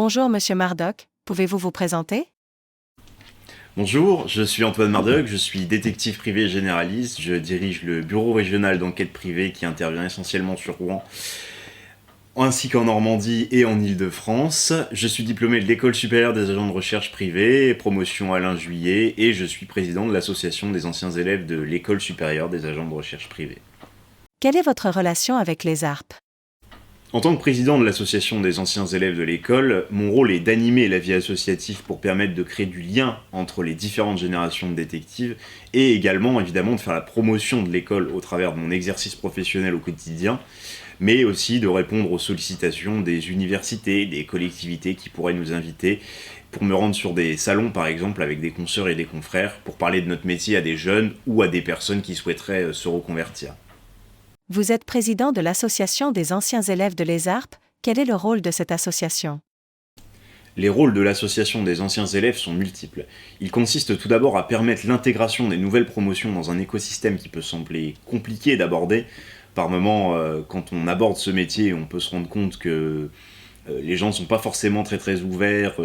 Bonjour Monsieur Murdoch, pouvez-vous vous présenter? Bonjour, je suis Antoine Murdoch, je suis détective privé généraliste, je dirige le bureau régional d'enquête privée qui intervient essentiellement sur Rouen, ainsi qu'en Normandie et en Île-de-France. Je suis diplômé de l'École supérieure des agents de recherche privée, promotion Alain Juillet, et je suis président de l'association des anciens élèves de l'École supérieure des agents de recherche privée. Quelle est votre relation avec les ARP? En tant que président de l'association des anciens élèves de l'école, mon rôle est d'animer la vie associative pour permettre de créer du lien entre les différentes générations de détectives et également évidemment de faire la promotion de l'école au travers de mon exercice professionnel au quotidien, mais aussi de répondre aux sollicitations des universités, des collectivités qui pourraient nous inviter pour me rendre sur des salons par exemple avec des consoeurs et des confrères pour parler de notre métier à des jeunes ou à des personnes qui souhaiteraient se reconvertir. Vous êtes président de l'Association des anciens élèves de l'ESARP, quel est le rôle de cette association? Les rôles de l'association des anciens élèves sont multiples. Ils consistent tout d'abord à permettre l'intégration des nouvelles promotions dans un écosystème qui peut sembler compliqué d'aborder. Par moments, quand on aborde ce métier, on peut se rendre compte que les gens ne sont pas forcément très ouverts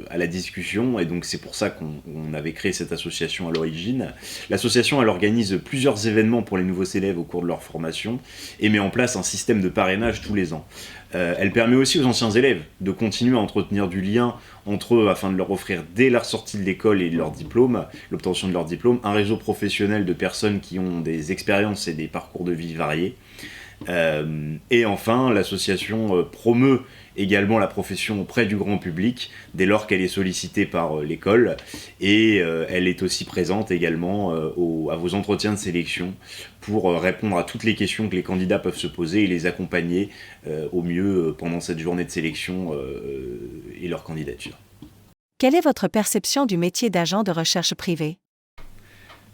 à la discussion, et donc c'est pour ça qu'on avait créé cette association à l'origine. L'association, elle organise plusieurs événements pour les nouveaux élèves au cours de leur formation, et met en place un système de parrainage tous les ans. Elle permet aussi aux anciens élèves de continuer à entretenir du lien entre eux afin de leur offrir dès leur sortie de l'école et leur diplôme, l'obtention de leur diplôme, un réseau professionnel de personnes qui ont des expériences et des parcours de vie variés. Et enfin, l'association promeut également la profession auprès du grand public dès lors qu'elle est sollicitée par l'école, et elle est aussi présente également à vos entretiens de sélection pour répondre à toutes les questions que les candidats peuvent se poser et les accompagner au mieux pendant cette journée de sélection et leur candidature. Quelle est votre perception du métier d'agent de recherche privé?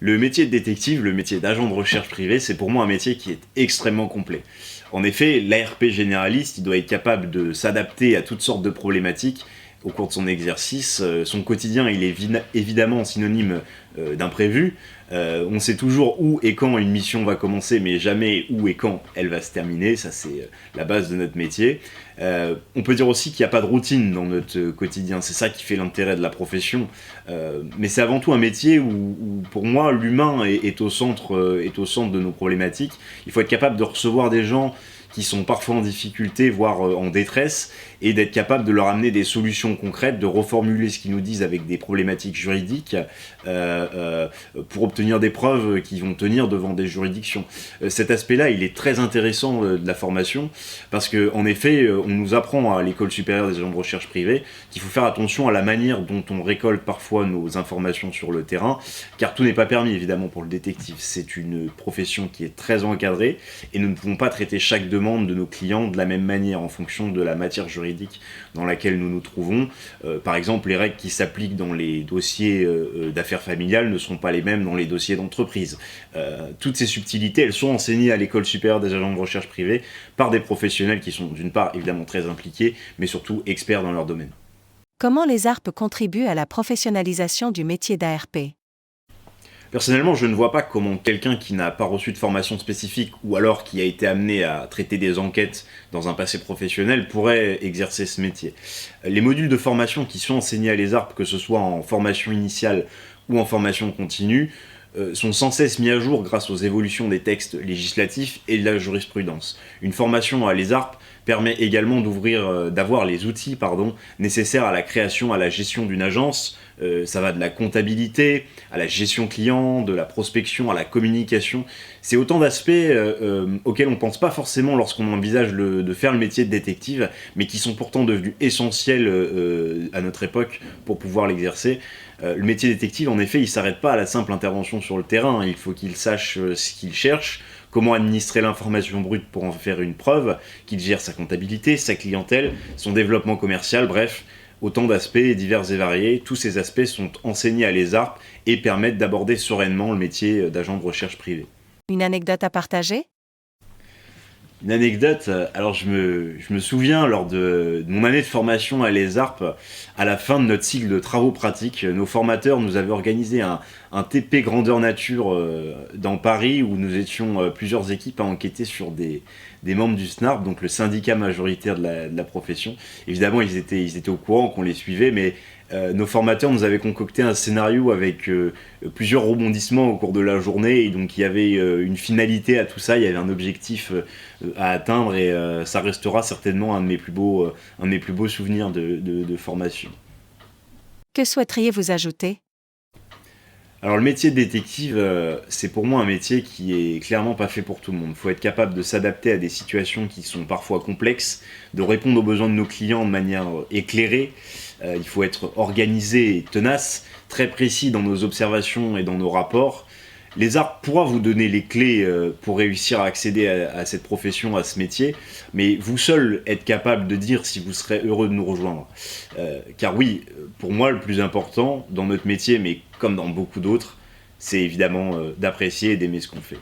Le métier de détective, le métier d'agent de recherche privé, c'est pour moi un métier qui est extrêmement complet. En effet, l'ARP généraliste, il doit être capable de s'adapter à toutes sortes de problématiques au cours de son exercice. Son quotidien, il est évidemment synonyme d'imprévu. On sait toujours où et quand une mission va commencer, mais jamais où et quand elle va se terminer. Ça, c'est la base de notre métier. On peut dire aussi qu'il n'y a pas de routine dans notre quotidien. C'est ça qui fait l'intérêt de la profession. Mais c'est avant tout un métier où pour moi, l'humain est au centre de nos problématiques. Il faut être capable de recevoir des gens qui sont parfois en difficulté, voire en détresse, et d'être capable de leur amener des solutions concrètes, de reformuler ce qu'ils nous disent avec des problématiques juridiques pour obtenir des preuves qui vont tenir devant des juridictions. Cet aspect-là, il est très intéressant de la formation, parce qu'en effet, on nous apprend à l'École supérieure des agents de recherche privée qu'il faut faire attention à la manière dont on récolte parfois nos informations sur le terrain, car tout n'est pas permis évidemment pour le détective. C'est une profession qui est très encadrée, et nous ne pouvons pas traiter chaque demande de nos clients de la même manière en fonction de la matière juridique dans laquelle nous nous trouvons. Par exemple, les règles qui s'appliquent dans les dossiers d'affaires familiales ne seront pas les mêmes dans les dossiers d'entreprise. Toutes ces subtilités, elles sont enseignées à l'École supérieure des agents de recherche privée par des professionnels qui sont d'une part évidemment très impliqués, mais surtout experts dans leur domaine. Comment les ARP contribuent à la professionnalisation du métier d'ARP? Personnellement, je ne vois pas comment quelqu'un qui n'a pas reçu de formation spécifique ou alors qui a été amené à traiter des enquêtes dans un passé professionnel pourrait exercer ce métier. Les modules de formation qui sont enseignés à l'ESARP, que ce soit en formation initiale ou en formation continue, sont sans cesse mis à jour grâce aux évolutions des textes législatifs et de la jurisprudence. Une formation à l'ESARP permet également d'avoir les outils nécessaires à la création, à la gestion d'une agence. Ça va de la comptabilité à la gestion client, de la prospection à la communication. C'est autant d'aspects auxquels on ne pense pas forcément lorsqu'on envisage de faire le métier de détective, mais qui sont pourtant devenus essentiels à notre époque pour pouvoir l'exercer. Le métier détective, en effet, il ne s'arrête pas à la simple intervention sur le terrain. Il faut qu'il sache ce qu'il cherche, comment administrer l'information brute pour en faire une preuve, qu'il gère sa comptabilité, sa clientèle, son développement commercial, bref, autant d'aspects divers et variés. Tous ces aspects sont enseignés à l'ESARP et permettent d'aborder sereinement le métier d'agent de recherche privé. Une anecdote à partager? Une anecdote, alors je me souviens lors de mon année de formation à l'ESARP, à la fin de notre cycle de travaux pratiques, nos formateurs nous avaient organisé un TP grandeur nature dans Paris où nous étions plusieurs équipes à enquêter sur des membres du SNARP, donc le syndicat majoritaire de la profession. Évidemment, ils étaient au courant qu'on les suivait, mais nos formateurs nous avaient concocté un scénario avec plusieurs rebondissements au cours de la journée, et donc il y avait une finalité à tout ça, il y avait un objectif à atteindre, et ça restera certainement un de mes plus beaux souvenirs de formation. Que souhaiteriez-vous ajouter? Alors le métier de détective, c'est pour moi un métier qui est clairement pas fait pour tout le monde. Il faut être capable de s'adapter à des situations qui sont parfois complexes, de répondre aux besoins de nos clients de manière éclairée. Il faut être organisé et tenace, très précis dans nos observations et dans nos rapports. Les arts pourra vous donner les clés pour réussir à accéder à cette profession, à ce métier, mais vous seul êtes capable de dire si vous serez heureux de nous rejoindre. Car oui, pour moi, le plus important dans notre métier, mais comme dans beaucoup d'autres, c'est évidemment d'apprécier et d'aimer ce qu'on fait.